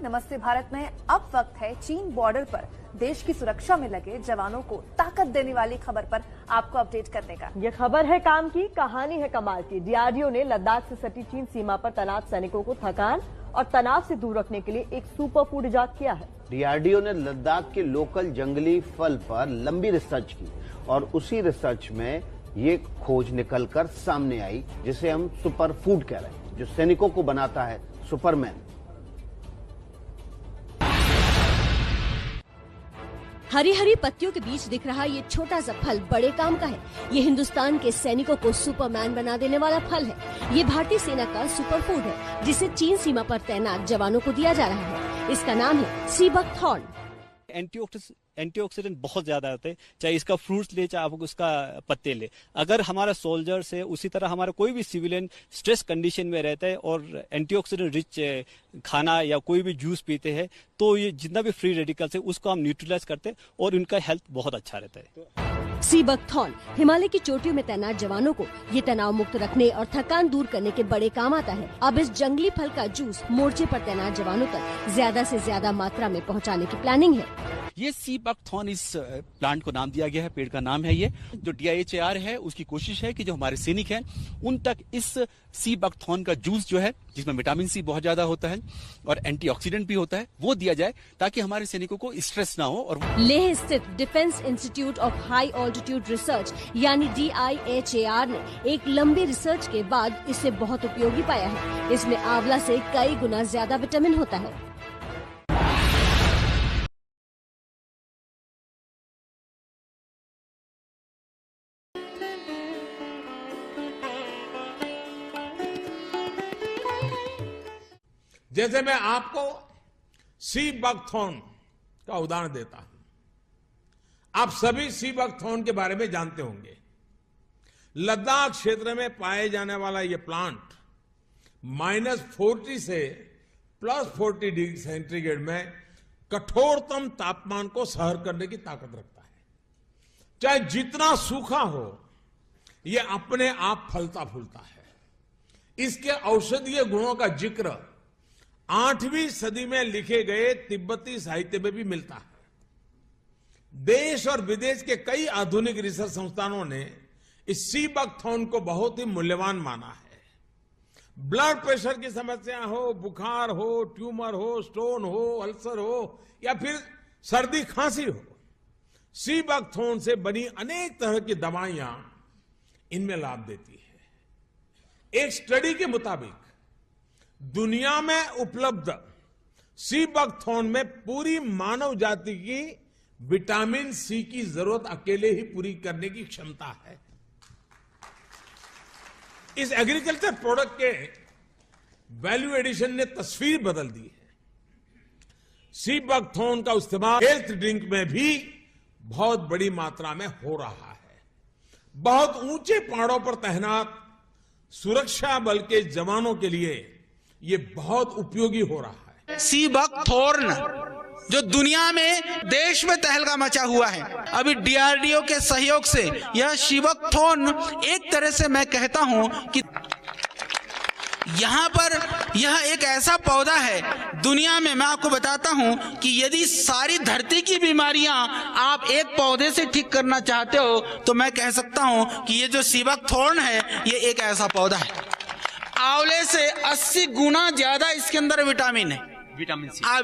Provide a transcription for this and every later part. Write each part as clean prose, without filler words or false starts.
नमस्ते भारत में अब वक्त है चीन बॉर्डर पर देश की सुरक्षा में लगे जवानों को ताकत देने वाली खबर पर आपको अपडेट करने का। ये खबर है काम की, कहानी है कमाल की। डीआरडीओ ने लद्दाख से सटी चीन सीमा पर तैनात सैनिकों को थकान और तनाव से दूर रखने के लिए एक सुपर फूड इजाद किया है। डीआरडीओ ने लद्दाख के लोकल जंगली फल पर लंबी रिसर्च की और उसी रिसर्च में ये खोज निकलकर सामने आई जिसे हम सुपर फूड कह रहे हैं, जो सैनिकों को बनाता है सुपरमैन। हरी हरी पत्तियों के बीच दिख रहा ये छोटा सा फल बड़े काम का है। ये हिंदुस्तान के सैनिकों को सुपरमैन बना देने वाला फल है। ये भारतीय सेना का सुपर फूड है जिसे चीन सीमा पर तैनात जवानों को दिया जा रहा है। इसका नाम है सी बकथॉर्न। एंटीऑक्सीडेंट बहुत ज्यादा होते हैं, चाहे इसका फ्रूट्स ले चाहे आप उसका पत्ते ले। अगर हमारा सोल्जर्स है उसी तरह हमारा कोई भी सिविलियन स्ट्रेस कंडीशन में रहता है और एंटीऑक्सीडेंट रिच खाना या कोई भी जूस पीते हैं तो ये जितना भी फ्री रेडिकल्स है उसको हम न्यूट्रलाइज करते हैं और उनका हेल्थ बहुत अच्छा रहता है। सी बकथॉर्न हिमालय की चोटियों में तैनात जवानों को ये तनाव मुक्त रखने और थकान दूर करने के बड़े काम आता है। अब इस जंगली फल का जूस मोर्चे पर तैनात जवानों तक ज्यादा से ज्यादा मात्रा में पहुंचाने की प्लानिंग है। ये सी बकथॉर्न इस प्लांट को नाम दिया गया है, पेड़ का नाम है ये। जो DIHAR है उसकी कोशिश है कि जो हमारे सैनिक हैं उन तक इस सी बकथॉर्न का जूस जो है जिसमें विटामिन सी बहुत ज्यादा होता है और एंटीऑक्सीडेंट भी होता है वो दिया जाए ताकि हमारे सैनिकों को स्ट्रेस ना हो। और लेह स्थित defence institute of high altitude research यानी DIHAR ने एक लंबी रिसर्च के बाद इसे बहुत उपयोगी पाया है। इसमें आंवला से कई गुना ज्यादा विटामिन होता है। जैसे मैं आपको सी बकथॉर्न का उदाहरण देता हूं, आप सभी सी बकथॉर्न के बारे में जानते होंगे। लद्दाख क्षेत्र में पाए जाने वाला यह प्लांट -40 से +40 डिग्री सेंटीग्रेड में कठोरतम तापमान को सहन करने की ताकत रखता है। चाहे जितना सूखा हो यह अपने आप फलता फूलता है। इसके औषधीय गुणों का जिक्र 8वीं सदी में लिखे गए तिब्बती साहित्य में भी मिलता है। देश और विदेश के कई आधुनिक रिसर्च संस्थानों ने इस सी बकथॉर्न को बहुत ही मूल्यवान माना है। ब्लड प्रेशर की समस्या हो, बुखार हो, ट्यूमर हो, स्टोन हो, अल्सर हो या फिर सर्दी खांसी हो, सी बकथॉर्न से बनी अनेक तरह की दवाइयां इनमें लाभ देती है। एक स्टडी के मुताबिक दुनिया में उपलब्ध सी बकथॉर्न में पूरी मानव जाति की विटामिन सी की जरूरत अकेले ही पूरी करने की क्षमता है। इस एग्रीकल्चर प्रोडक्ट के वैल्यू एडिशन ने तस्वीर बदल दी है। सी बकथॉर्न का इस्तेमाल हेल्थ ड्रिंक में भी बहुत बड़ी मात्रा में हो रहा है। बहुत ऊंचे पहाड़ों पर तैनात सुरक्षा बल के जवानों के लिए ये बहुत उपयोगी हो रहा है। सी बकथॉर्न जो दुनिया में देश में तहलका मचा हुआ है, अभी DRDO के सहयोग से यह सी बकथॉर्न एक तरह से मैं कहता हूं कि यहाँ पर यह एक ऐसा पौधा है दुनिया में, मैं आपको बताता हूं कि यदि सारी धरती की बीमारियां आप एक पौधे से ठीक करना चाहते हो तो मैं कह सकता हूं कि ये जो सी बकथॉर्न है ये एक ऐसा पौधा है। आंवले से 80 गुना ज्यादा इसके अंदर विटामिन है।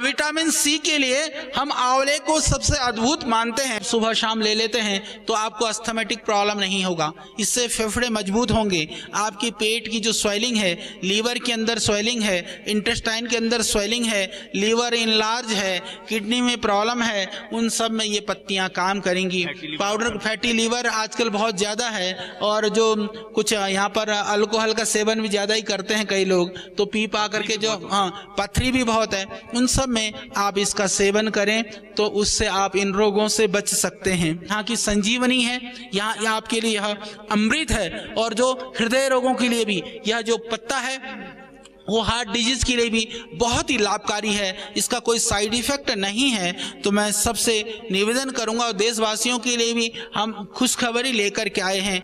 विटामिन सी के लिए हम आंवले को सबसे अद्भुत मानते हैं। सुबह शाम ले लेते हैं तो आपको अस्थमेटिक प्रॉब्लम नहीं होगा, इससे फेफड़े मजबूत होंगे। आपकी पेट की जो स्वेलिंग है, लीवर के अंदर स्वेलिंग है, इंटेस्टाइन के अंदर स्वेलिंग है, लीवर इनलार्ज है, किडनी में प्रॉब्लम है, उन सब में ये पत्तियां काम करेंगी। पाउडर फैटी लीवर आजकल बहुत ज्यादा है और जो कुछ यहाँ पर अल्कोहल का सेवन भी ज्यादा ही करते हैं कई लोग, तो पी पा करके जो पथरी भी बहुत है, उन सब में आप इसका सेवन करें तो उससे आप इन रोगों से बच सकते हैं। यहाँ की संजीवनी है, यहाँ आपके लिए यह अमृत है। और जो हृदय रोगों के लिए भी यह जो पत्ता है वो हार्ट डिजीज के लिए भी बहुत ही लाभकारी है। इसका कोई साइड इफेक्ट नहीं है। तो मैं सबसे निवेदन करूंगा और देशवासियों के लिए भी हम खुशखबरी लेकर के आए हैं।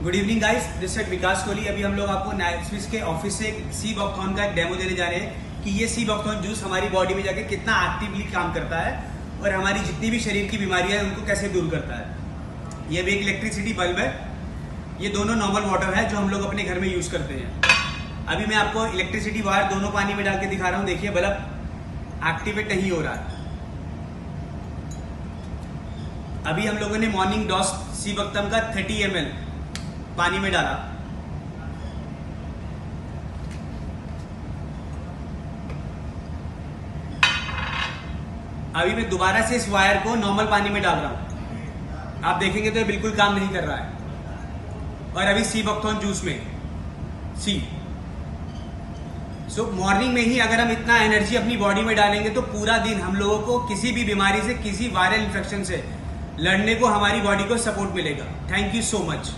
Good evening guys, this is Vikas Kohli. अभी हम लोग आपको नाइट स्विच के ऑफिस से सी बकथॉर्न का एक डेमो देने जा रहे हैं। कि ये सी बकथॉर्न जूस हमारी बॉडी में जाके कितना एक्टिवली काम करता है और हमारी जितनी भी शरीर की बीमारियां हैं उनको कैसे दूर करता है। ये भी एक इलेक्ट्रिसिटी बल्ब है। ये दोनों नॉर्मल वाटर है जो हम लोग अपने घर में यूज करते हैं। अभी मैं आपको इलेक्ट्रिसिटी वायर दोनों पानी में डाल के दिखा रहा हूं। देखिए बल्ब एक्टिवेट नहीं हो रहा है। अभी हम लोगों ने मॉर्निंग डोज सी बकथॉर्न का 30 ml पानी में डाला। अभी मैं दोबारा से इस वायर को नॉर्मल पानी में डाल रहा हूं। आप देखेंगे तो ये बिल्कुल काम नहीं कर रहा है। और अभी सी बकथॉर्न जूस में सी मॉर्निंग में ही अगर हम इतना एनर्जी अपनी बॉडी में डालेंगे तो पूरा दिन हम लोगों को किसी भी बीमारी से, किसी वायरल इन्फेक्शन से लड़ने को हमारी बॉडी को सपोर्ट मिलेगा। Thank you so much.